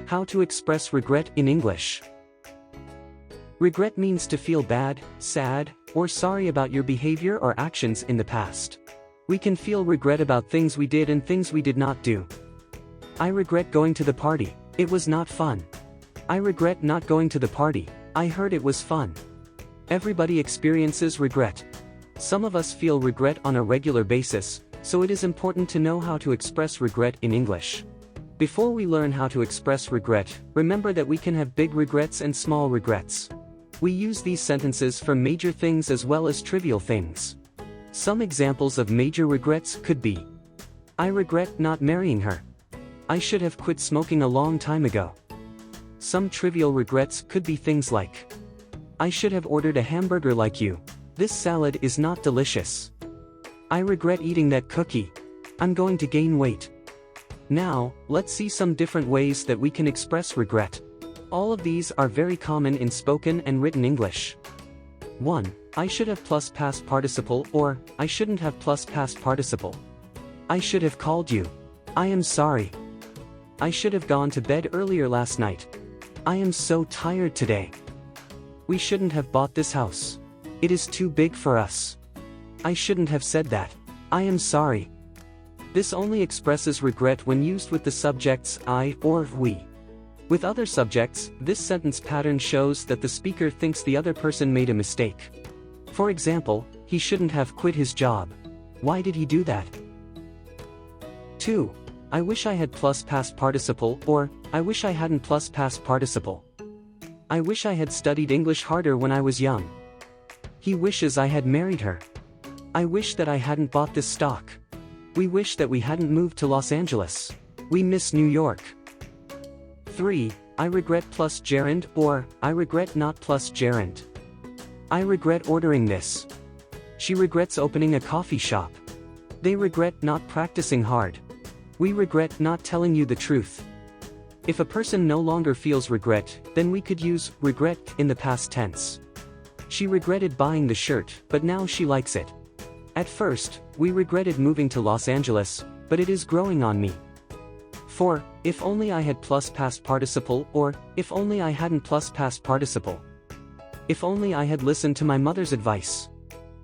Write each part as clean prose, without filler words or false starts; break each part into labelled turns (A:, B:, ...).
A: How to express regret in English. Regret means to feel bad, sad, or sorry about your behavior or actions in the past. We can feel regret about things we did and things we did not do. I regret going to the party. It was not fun. I regret not going to the party. I heard it was fun. Everybody experiences regret. Some of us feel regret on a regular basis, so it is important to know how to express regret in English. Before we learn how to express regret, remember that we can have big regrets and small regrets. We use these sentences for major things as well as trivial things. Some examples of major regrets could be: I regret not marrying her. I should have quit smoking a long time ago. Some trivial regrets could be things like: I should have ordered a hamburger like you. This salad is not delicious. I regret eating that cookie. I'm going to gain weight. Now, let's see some different ways that we can express regret. All of these are very common in spoken and written English. 1. I should have plus past participle, or I shouldn't have plus past participle. I should have called you. I am sorry. I should have gone to bed earlier last night. I am so tired today. We shouldn't have bought this house. It is too big for us. I shouldn't have said that. I am sorry. This only expresses regret when used with the subjects I or we. With other subjects, this sentence pattern shows that the speaker thinks the other person made a mistake. For example, he shouldn't have quit his job. Why did he do that? 2. I wish I had plus past participle, or I wish I hadn't plus past participle. I wish I had studied English harder when I was young. He wishes I had married her. I wish that I hadn't bought this stock. We wish that we hadn't moved to Los Angeles. We miss New York. 3. I regret plus gerund, or I regret not plus gerund. I regret ordering this. She regrets opening a coffee shop. They regret not practicing hard. We regret not telling you the truth. If a person no longer feels regret, then we could use regret in the past tense. She regretted buying the shirt, but now she likes it. At first, we regretted moving to Los Angeles, but it is growing on me. 4. If only I had plus past participle, or if only I hadn't plus past participle. If only I had listened to my mother's advice.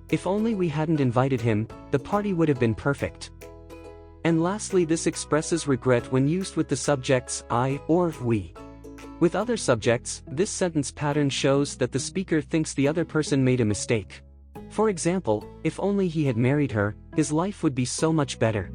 A: If only we hadn't invited him, the party would have been perfect. And lastly, this expresses regret when used with the subjects I or we. With other subjects, this sentence pattern shows that the speaker thinks the other person made a mistake. For example, if only he had married her, his life would be so much better.